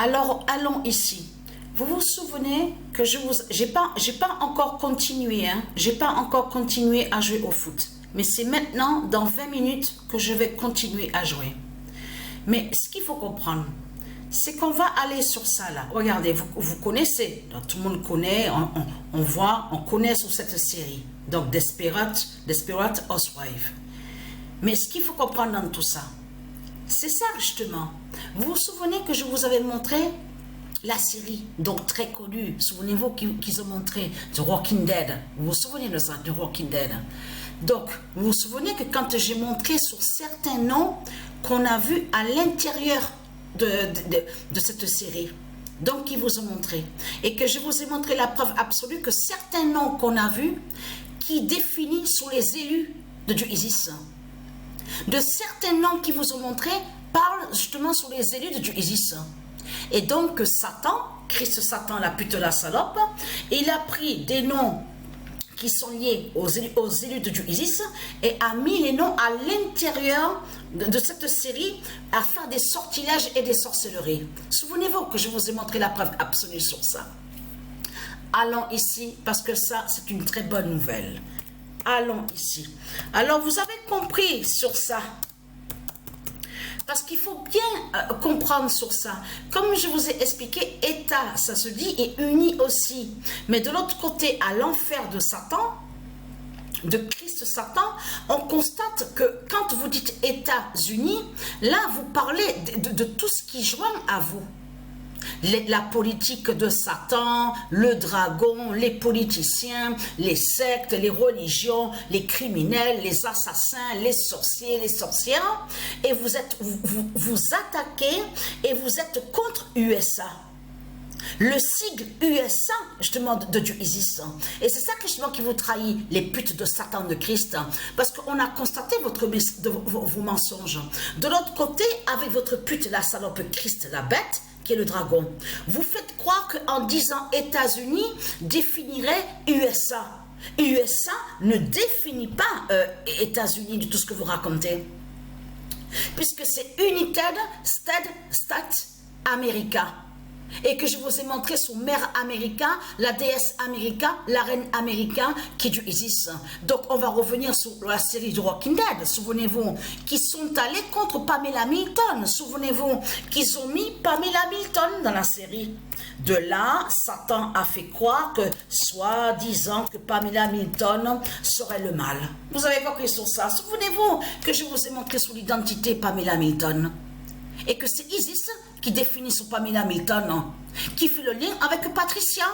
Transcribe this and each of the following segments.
Alors, allons ici. Vous vous souvenez que j'ai pas encore continué, hein? J'ai pas encore continué à jouer au foot. Mais c'est maintenant, dans 20 minutes, que je vais continuer à jouer. Mais ce qu'il faut comprendre, c'est qu'on va aller sur ça là. Regardez, vous connaissez, donc, tout le monde connaît, on connaît sur cette série. Donc, Desperate Housewives. Mais ce qu'il faut comprendre dans tout ça, c'est ça justement. Vous vous souvenez que je vous avais montré la série, donc très connue, souvenez-vous qu'ils ont montré The Walking Dead. Vous vous souvenez de ça, The Walking Dead? Donc, vous vous souvenez que quand j'ai montré sur certains noms qu'on a vus à l'intérieur de cette série, donc ils vous ont montré, et que je vous ai montré la preuve absolue que certains noms qu'on a vus, qui définissent sur les élus de Dieu Isis, de certains noms qui vous ont montré, parlent justement sur les élus de Dieu Isis. Et donc Satan, Christ Satan, la pute la salope, il a pris des noms qui sont liés aux élus de Dieu Isis et a mis les noms à l'intérieur de cette série à faire des sortilèges et des sorcelleries. Souvenez-vous que je vous ai montré la preuve absolue sur ça. Allons ici, parce que ça, c'est une très bonne nouvelle. Allons ici. Alors, vous avez compris sur ça. Parce qu'il faut bien comprendre sur ça. Comme je vous ai expliqué, État, ça se dit, et uni aussi. Mais de l'autre côté, à l'enfer de Satan, de Christ Satan, on constate que quand vous dites États-Unis, là, vous parlez de tout ce qui joint à vous. La politique de Satan, le dragon, les politiciens, les sectes, les religions, les criminels, les assassins, les sorciers, les sorcières, et vous attaquez et vous êtes contre USA. Le sigle USA, justement, de Dieu Isis. Et c'est ça, justement, qui vous trahit, les putes de Satan de Christ. Parce qu'on a constaté vos mensonges. De l'autre côté, avec votre pute, la salope Christ, la bête, qui est le dragon, vous faites croire qu'en disant États-Unis définirait USA. USA ne définit pas États-Unis de tout ce que vous racontez. Puisque c'est United States America. Et que je vous ai montré son mère America, la déesse America, la reine America, qui est du Isis. Donc on va revenir sur la série de Walking Dead, souvenez-vous, qui sont allés contre Pamela Milton, souvenez-vous, qu'ils ont mis Pamela Milton dans la série. De là, Satan a fait croire que, soi-disant, que Pamela Milton serait le mal. Vous avez compris sur ça? Souvenez-vous que je vous ai montré sur l'identité Pamela Milton. Et que c'est Isis qui définit sur Pamela Milton, qui fait le lien avec Patricia.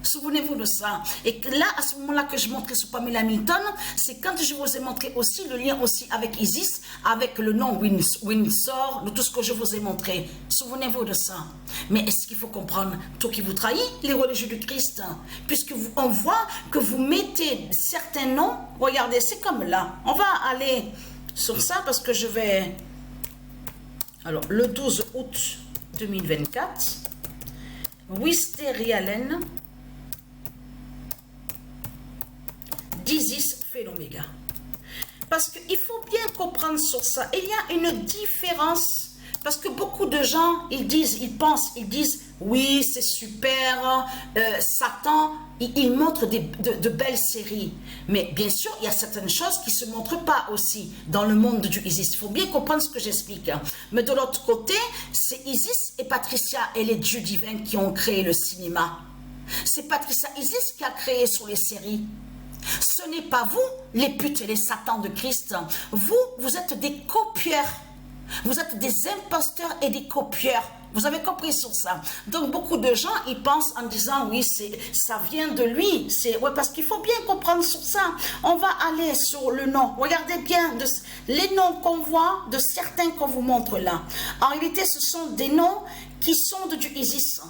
Souvenez-vous de ça. Et que là, à ce moment-là que je montrais sur Pamela Milton, c'est quand je vous ai montré aussi le lien aussi avec Isis, avec le nom Windsor, de tout ce que je vous ai montré. Souvenez-vous de ça. Mais est-ce qu'il faut comprendre tout qui vous trahit, les religieux du Christ? Puisque on voit que vous mettez certains noms, regardez, c'est comme là. On va aller sur ça parce que je vais... Alors, le 12 août 2024, Wisteria-Len, d'Isis fait l'oméga. Parce qu'il faut bien comprendre sur ça. Il y a une différence. Parce que beaucoup de gens, ils disent, oui, c'est super, Satan, il montre de belles séries. Mais bien sûr, il y a certaines choses qui ne se montrent pas aussi dans le monde du Isis. Il faut bien comprendre ce que j'explique. Mais de l'autre côté, c'est Isis et Patricia et les dieux divins qui ont créé le cinéma. C'est Patricia Isis qui a créé sur les séries. Ce n'est pas vous, les putes et les satans de Christ. Vous êtes des copieurs. Vous êtes des imposteurs et des copieurs. Vous avez compris sur ça. Donc beaucoup de gens, ils pensent en disant oui, ça vient de lui. Ouais, parce qu'il faut bien comprendre sur ça. On va aller sur le nom. Regardez bien les noms qu'on voit de certains qu'on vous montre là. En réalité, ce sont des noms qui sont de Dieu Isis.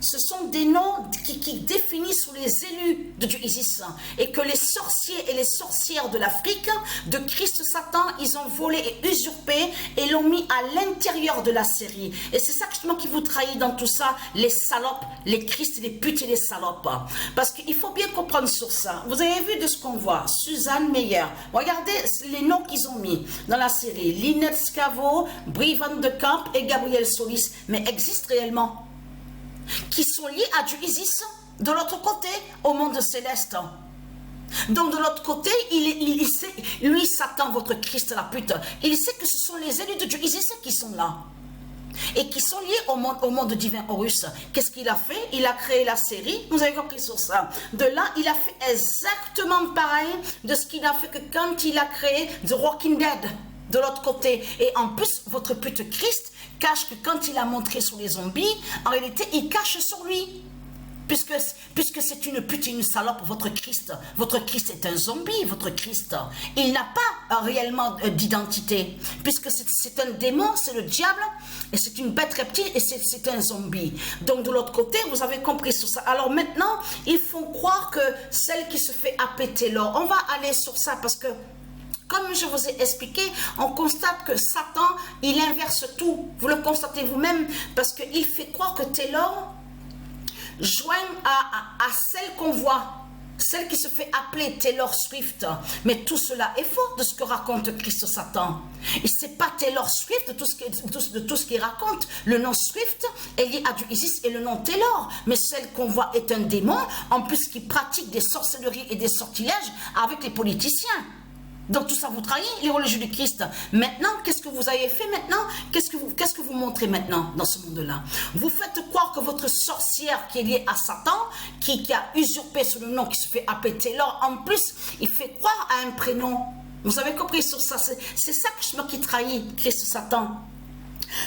ce sont des noms qui définissent les élus de Dieu Isis. Et que les sorciers et les sorcières de l'Afrique, de Christ Satan, ils ont volé et usurpé et l'ont mis à l'intérieur de la série. Et c'est ça justement qui vous trahit dans tout ça, les salopes, les Christ, les putes et les salopes. Parce qu'il faut bien comprendre sur ça. Vous avez vu de ce qu'on voit, Suzanne Meyer. Regardez les noms qu'ils ont mis dans la série. Lynette Scavo, Brie Van de Camp et Gabriel Solis. Mais existent réellement. Qui sont liés à Dieu Isis. De l'autre côté, au monde céleste. Donc de l'autre côté, il sait, lui Satan, votre Christ la pute, il sait que ce sont les élus de Dieu Isis qui sont là. Et qui sont liés au monde divin Horus. Qu'est-ce qu'il a fait? Il a créé la série, vous avez compris sur ça. De là, il a fait exactement pareil de ce qu'il a fait que quand il a créé The Walking Dead, de l'autre côté. Et en plus, votre pute Christ cache que quand il a montré sur les zombies, en réalité, il cache sur lui. Puisque c'est une pute et une salope, votre Christ est un zombie, votre Christ. Il n'a pas réellement d'identité, puisque c'est un démon, c'est le diable, et c'est une bête reptile, et c'est un zombie. Donc de l'autre côté, vous avez compris sur ça. Alors maintenant, ils font croire que celle qui se fait appeler Taylor, on va aller sur ça, parce que comme je vous ai expliqué, on constate que Satan, il inverse tout. Vous le constatez vous-même, parce qu'il fait croire que Taylor joigne à celle qu'on voit, celle qui se fait appeler Taylor Swift. Mais tout cela est faux de ce que raconte Christ Satan. Et c'est pas Taylor Swift de tout ce qu'il raconte. Le nom Swift est lié à Dieu Isis et le nom Taylor. Mais celle qu'on voit est un démon, en plus qui pratique des sorcelleries et des sortilèges avec les politiciens. Donc tout ça vous trahit, les religieux du Christ. Maintenant, qu'est-ce que vous avez fait maintenant? Qu'est-ce que vous montrez maintenant dans ce monde-là? Vous faites croire que votre sorcière qui est liée à Satan, qui a usurpé sur le nom qui se fait appeler Taylor, en plus, il fait croire à un prénom. Vous avez compris sur ça? C'est ça qui trahit Christ Satan.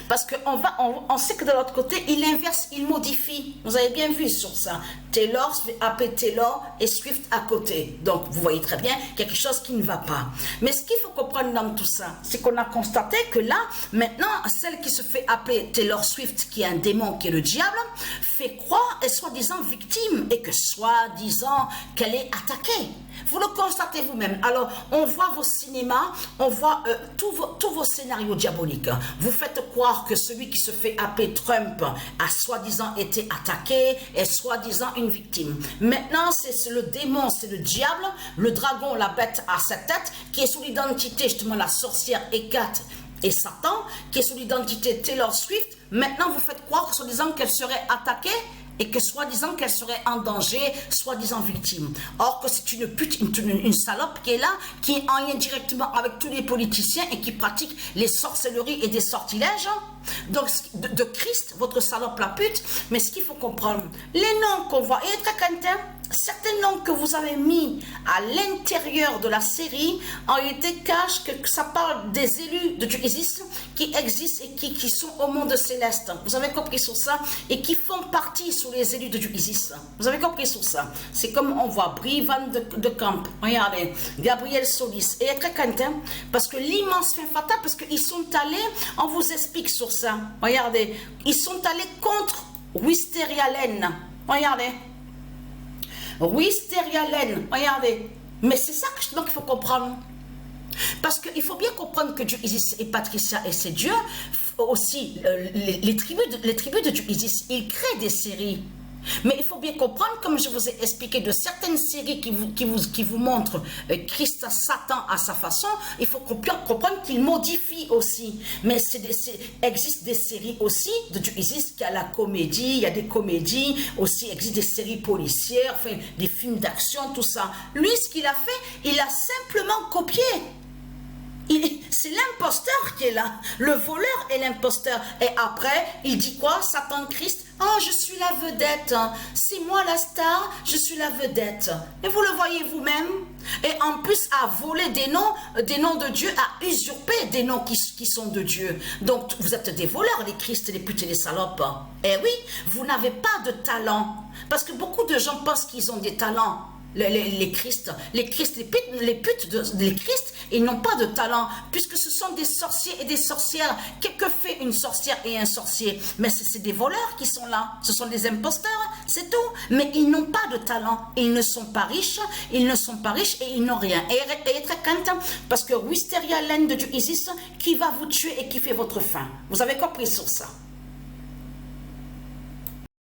Parce qu'on sait que de l'autre côté, il inverse, il modifie. Vous avez bien vu sur ça. Taylor se fait appeler Taylor et Swift à côté. Donc, vous voyez très bien quelque chose qui ne va pas. Mais ce qu'il faut comprendre dans tout ça, c'est qu'on a constaté que là, maintenant, celle qui se fait appeler Taylor Swift, qui est un démon, qui est le diable, fait croire, et soi-disant victime, et que soi-disant qu'elle est attaquée. Vous le constatez vous-même. Alors, on voit vos cinémas, on voit tous vos scénarios diaboliques. Vous faites croire que celui qui se fait appeler Trump a soi-disant été attaqué et soi-disant une victime. Maintenant, c'est le démon, c'est le diable, le dragon, la bête à cette tête, qui est sous l'identité, justement, la sorcière Hécate et Satan, qui est sous l'identité Taylor Swift. Maintenant, vous faites croire, soi-disant, qu'elle serait attaquée et que soi-disant qu'elle serait en danger, soi-disant victime. Or que c'est une pute, une salope qui est là, qui est en lien directement avec tous les politiciens et qui pratique les sorcelleries et des sortilèges. Donc, de Christ, votre salope la pute. Mais ce qu'il faut comprendre, les noms qu'on voit, et très craintin, certains noms que vous avez mis à l'intérieur de la série, en réalité cachent que ça parle des élus de Dieu Isis qui existent et qui sont au monde céleste. Vous avez compris sur ça? Et qui font partie sous les élus de Dieu Isis. Vous avez compris sur ça? C'est comme on voit Brie Van de Camp, regardez, Gabriel Solis, et très craintin, parce que l'immense fin fatale, parce qu'ils sont allés, on vous explique sur ça, regardez, ils sont allés contre Wisteria Lane, regardez, Wisteria Lane, regardez. Mais c'est ça que donc il faut comprendre. Parce qu'il faut bien comprendre que Dieu Isis et Patricia et ses dieux, aussi les tribus de Dieu Isis, ils créent des séries. Mais il faut bien comprendre, comme je vous ai expliqué, de certaines séries qui vous montrent Christ Satan à sa façon, il faut comprendre qu'il modifie aussi. Mais existe des séries aussi de Dieu Isis, qui a la comédie, il y a des comédies, aussi existe des séries policières, enfin, des films d'action, tout ça. Lui, ce qu'il a fait, il a simplement copié. C'est l'imposteur qui est là. Le voleur est l'imposteur. Et après, il dit quoi? Satan Christ, oh, je suis la vedette. C'est moi la star, je suis la vedette. Et vous le voyez vous-même. Et en plus, à voler des noms de Dieu, à usurper des noms qui sont de Dieu. Donc, vous êtes des voleurs, les Christ, les putes et les salopes. Eh oui, vous n'avez pas de talent. Parce que beaucoup de gens pensent qu'ils ont des talents. Les Christ, les putes, les Christ Ils n'ont pas de talent, puisque ce sont des sorciers et des sorcières. Qu'est-ce que fait une sorcière et un sorcier? Mais c'est des voleurs qui sont là. Ce sont des imposteurs, c'est tout. Mais ils n'ont pas de talent. Ils ne sont pas riches. Ils ne sont pas riches et ils n'ont rien. Et très content, parce que Wisteria, laine de Dieu Isis, qui va vous tuer et qui fait votre faim. Vous avez compris sur ça?